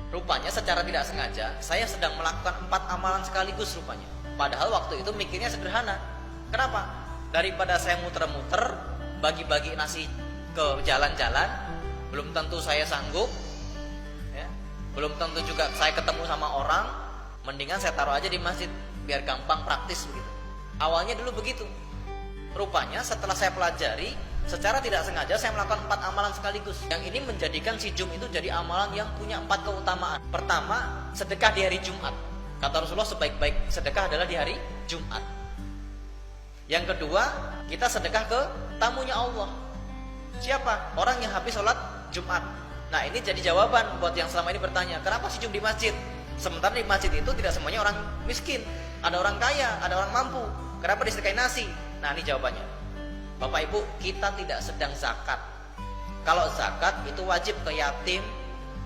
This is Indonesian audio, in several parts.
Rupanya secara tidak sengaja saya sedang melakukan 4 amalan sekaligus rupanya. Padahal waktu itu mikirnya sederhana. Kenapa? Daripada saya muter-muter bagi-bagi nasi ke jalan-jalan, belum tentu saya sanggup, ya. Belum tentu juga saya ketemu sama orang. Mendingan saya taruh aja di masjid biar gampang, praktis begitu. Awalnya dulu begitu. Rupanya setelah saya pelajari, secara tidak sengaja saya melakukan 4 amalan sekaligus. Yang ini menjadikan si Jum itu jadi amalan yang punya 4 keutamaan. Pertama, sedekah di hari Jumat. Kata Rasulullah, sebaik-baik sedekah adalah di hari Jumat. Yang kedua, kita sedekah ke tamunya Allah. Siapa? Orang yang habis sholat Jumat. Nah, ini jadi jawaban buat yang selama ini bertanya, kenapa si Jum di masjid? Sementara di masjid itu tidak semuanya orang miskin. Ada orang kaya, ada orang mampu. Kenapa disedekain nasi? Nah, ini jawabannya. Bapak Ibu, kita tidak sedang zakat. Kalau zakat itu wajib ke yatim,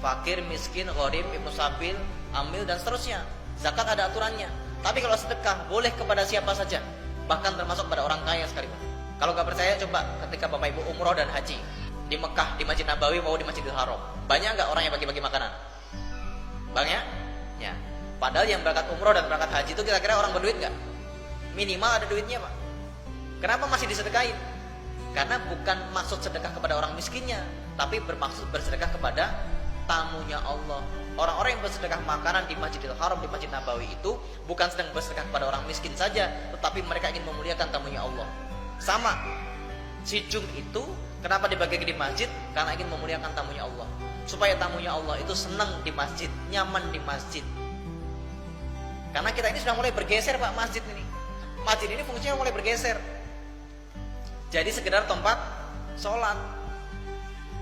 fakir, miskin, gharib, ibnu sabil, amil, dan seterusnya. Zakat ada aturannya. Tapi kalau sedekah boleh kepada siapa saja, bahkan termasuk pada orang kaya sekalipun. Kalau nggak percaya, coba ketika Bapak Ibu umroh dan haji di Mekah, di Masjid Nabawi mau di Masjidil Haram, banyak nggak orang yang bagi-bagi makanan? Banyak? Ya. Padahal yang berangkat umroh dan berangkat haji itu kira-kira orang berduit nggak? Minimal ada duitnya, Pak. Kenapa masih disedekain? Karena bukan maksud sedekah kepada orang miskinnya, tapi bermaksud bersedekah kepada tamunya Allah. Orang-orang yang bersedekah makanan di Masjidil Haram, di Masjid Nabawi itu bukan sedang bersedekah kepada orang miskin saja, tetapi mereka ingin memuliakan tamunya Allah. Sama, si Jum itu kenapa dibagi di masjid? Karena ingin memuliakan tamunya Allah, supaya tamunya Allah itu senang di masjid, nyaman di masjid. Karena kita ini sudah mulai bergeser, Pak, masjid ini. Masjid ini fungsinya mulai bergeser. Jadi sekedar tempat sholat.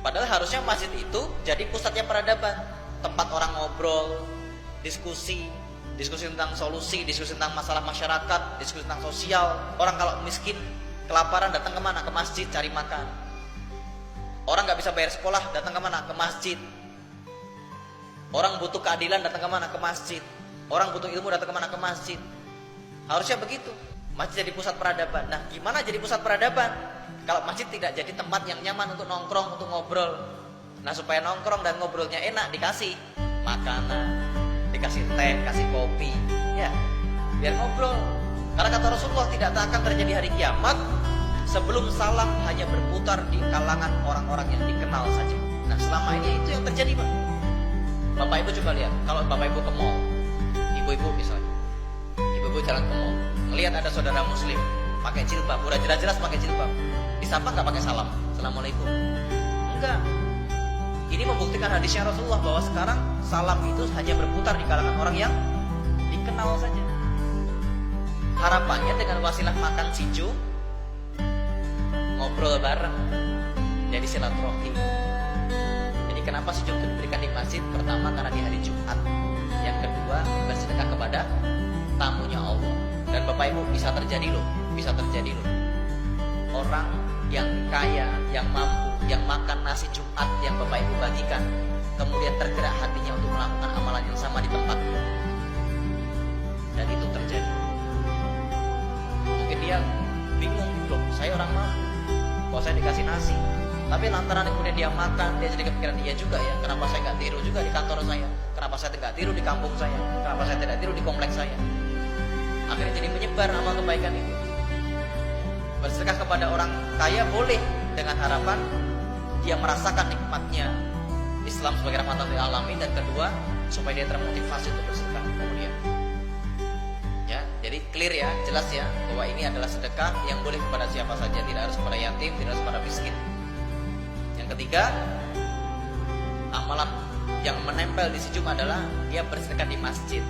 Padahal harusnya masjid itu jadi pusatnya peradaban, tempat orang ngobrol, diskusi tentang solusi, diskusi tentang masalah masyarakat, diskusi tentang sosial. Orang kalau miskin, kelaparan, datang kemana? Ke masjid cari makan. Orang nggak bisa bayar sekolah, datang kemana? Ke masjid. Orang butuh keadilan, datang kemana? Ke masjid. Orang butuh ilmu, datang kemana? Ke masjid. Harusnya begitu. Masjid jadi pusat peradaban. Nah, gimana jadi pusat peradaban? Kalau masjid tidak jadi tempat yang nyaman untuk nongkrong, untuk ngobrol. Nah, supaya nongkrong dan ngobrolnya enak, dikasih makanan, dikasih teh, kasih kopi, ya, biar ngobrol. Karena kata Rasulullah, tidak akan terjadi hari kiamat sebelum salam hanya berputar di kalangan orang-orang yang dikenal saja. Nah, selama ini itu yang terjadi, Pak. Bapak Ibu coba lihat, kalau Bapak Ibu ke mall, ibu-ibu misalnya, ibu-ibu jalan ke mall, ngelihat ada saudara muslim pakai jilbab, udah jelas-jelas pakai jilbab, disapa nggak pakai salam, assalamualaikum? Enggak. Ini membuktikan hadisnya Rasulullah bahwa sekarang salam itu hanya berputar di kalangan orang yang dikenal saja. Harapannya dengan wasilah makan si Jum, ngobrol bareng, jadi silaturahim. Jadi kenapa si Jum itu diberikan di masjid? Pertama karena di hari Jumat. Yang kedua bersedekah kepada tamunya Allah. Dan Bapak Ibu bisa terjadi loh. Orang yang kaya, yang mampu, yang makan nasi Jumat yang Bapak Ibu bagikan, kemudian tergerak hatinya untuk melakukan amalan yang sama di tempatnya. Dan itu terjadi. Mungkin dia bingung, loh, saya orang mampu, kok saya dikasih nasi. Tapi lantaran kemudian dia makan, dia jadi kepikiran, iya juga ya, kenapa saya nggak tiru juga di kantor saya? Kenapa saya tidak tiru di kampung saya? Kenapa saya tidak tiru di kompleks saya? Akhirnya jadi menyebar amal kebaikan itu. Bersedekah kepada orang kaya boleh, dengan harapan dia merasakan nikmatnya Islam sebagai rahmatan lil alamin, dan kedua supaya dia termotivasi untuk bersedekah kemudian. Ya, jadi clear ya, jelas ya, bahwa ini adalah sedekah yang boleh kepada siapa saja, tidak harus kepada yatim, tidak harus kepada miskin. Yang ketiga, amalan yang menempel di si Jum adalah dia bersedekah di masjid.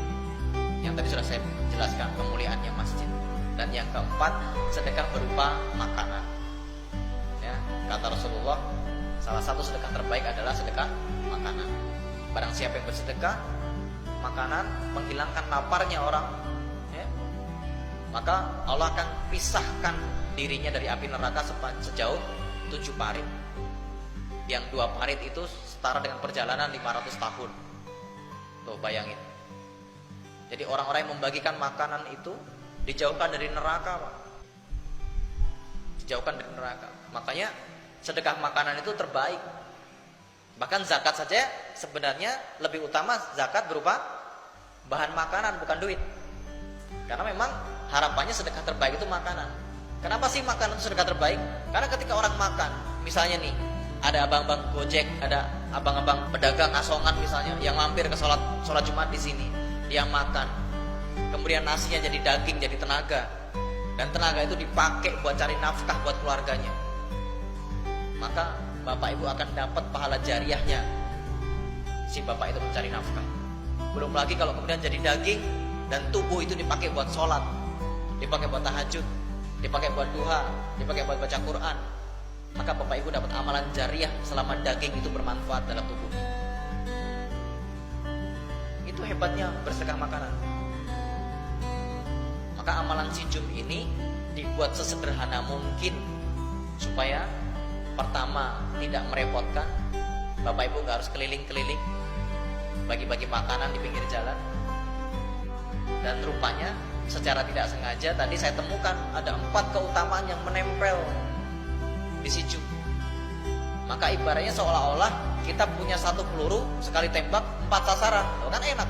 Yang tadi sudah saya jelaskan kemuliaannya masjid. Dan yang keempat, sedekah berupa makanan. Ya, kata Rasulullah, salah satu sedekah terbaik adalah sedekah makanan. Barang siapa yang bersedekah makanan, menghilangkan laparnya orang, ya, maka Allah akan pisahkan dirinya dari api neraka sejauh 7 parit. Yang 2 parit itu setara dengan perjalanan 500 tahun. Tuh bayangin. Jadi orang-orang yang membagikan makanan itu dijauhkan dari neraka, Pak. Dijauhkan dari neraka. Makanya sedekah makanan itu terbaik. Bahkan zakat saja sebenarnya lebih utama zakat berupa bahan makanan, bukan duit. Karena memang harapannya sedekah terbaik itu makanan. Kenapa sih makanan itu sedekah terbaik? Karena ketika orang makan, misalnya nih, ada abang-abang Gojek, ada abang-abang pedagang asongan misalnya yang mampir ke sholat Jumat di sini, dia makan, kemudian nasinya jadi daging, jadi tenaga, dan tenaga itu dipakai buat cari nafkah buat keluarganya, maka bapak ibu akan dapat pahala jariahnya si bapak itu mencari nafkah. Belum lagi kalau kemudian jadi daging dan tubuh itu dipakai buat sholat, dipakai buat tahajud, dipakai buat duha, dipakai buat baca Quran, maka bapak ibu dapat amalan jariah selama daging itu bermanfaat dalam tubuhnya. Itu hebatnya bersedekah makanan. Maka amalan sijum ini dibuat sesederhana mungkin supaya pertama tidak merepotkan. Bapak ibu gak harus keliling-keliling bagi-bagi makanan di pinggir jalan. Dan rupanya secara tidak sengaja tadi saya temukan ada 4 keutamaan yang menempel di sijum. Maka ibaratnya seolah-olah kita punya 1 peluru, sekali tembak 4 sasaran. Kan enak.